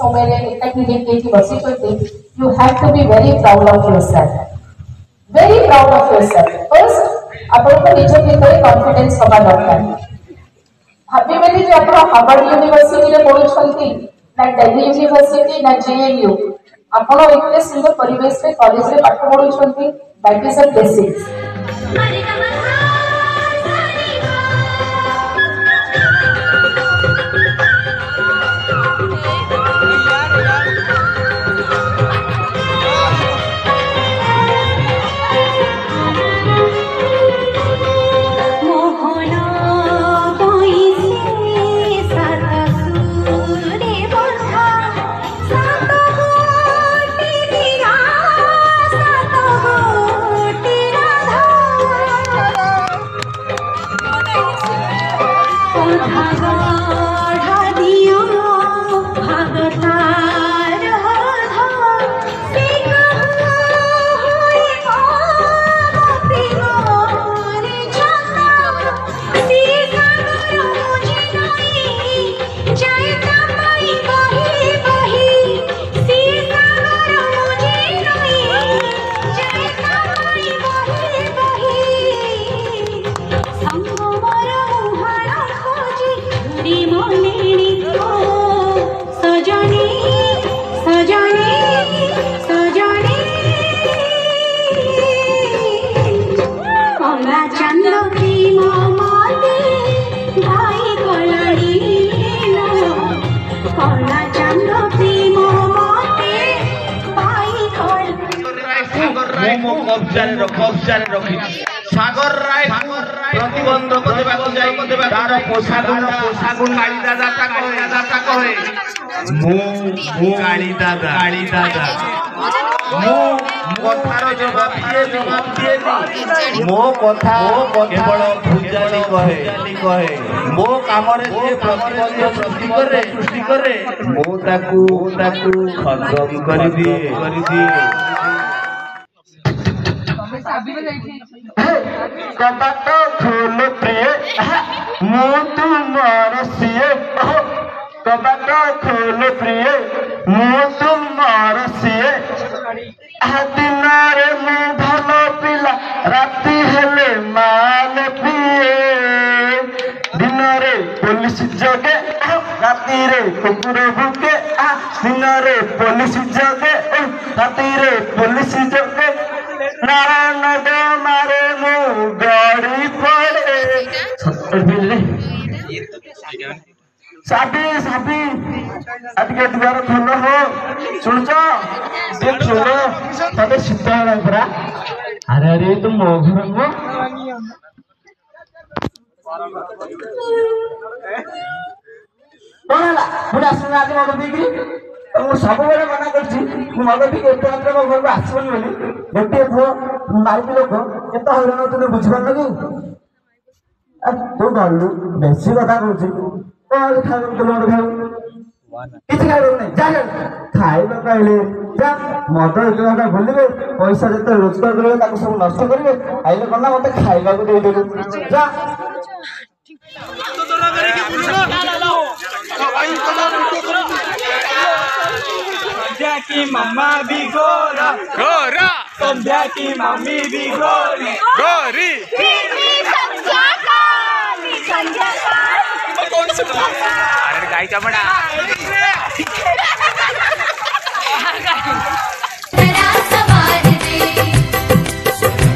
समय रे एकाठी हेकि बसी छथि you have to be very proud of yourself very proud of yourself first आपण को निज भीतर कॉन्फिडेंस होबा दरकार भाभी बेली जे आपण हार्वर्ड यूनिवर्सिटी रे पढुछंती ना दिल्ली यूनिवर्सिटी ना जेएनयू आपण एते सुंदर परिवेश रे कॉलेज रे पाठ पढुछंती दैट इज अ ब्लेसिंग सागर राय प्रतिबंधक देबाको जाई तार पोसागु काली दादा कहे मु काली दादा मु कथार जवाब दिए मो कथा केवल पूजाली कहे मो काम रे जे प्रतिबंध सृष्टि करे मो ताकू खत्म कर दिए कबाट खोल प्रिय मु तुमर सिए कबाट खोल प्रिय मु तुमर सिए दिन रे मु भल पिला राति हेले माल पिए दिन रे पुलिस जगे राति रे कुकुर भुके दिन रे पुलिस जगे राति रे पुलिस जगे नारायण दे मारे मु गाड़ी पड़े साबी आजके द्वार खोल हो सुन खोल तब शीत पूरा अरे तुम मो घर को मुझे आसना आज मग पीकि सब बेले मना कर मग पीकि एत मात्र मो घर को आसबनी बोली गोटे पुओ माइक लोक एत हईराण तुम बुझीपार कि तू गलु बेसी कथा कहूँ खाइबू किसी खाइबू नहीं जा खाइबा कहले जा मद एक भूलिए पैसा जिते रोजगार करेंगे सब नष्ट करेंगे खाइले कौन मत खाइबा देदेबू जा संध्या की मम्मा भी गोरा गोरा संध्या की मम्मी भी गोरी गोरी अरे गाय का बड़ा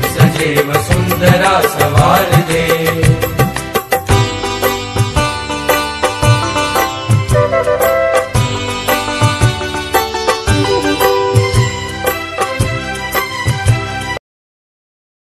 सजेव सुंदरा सवार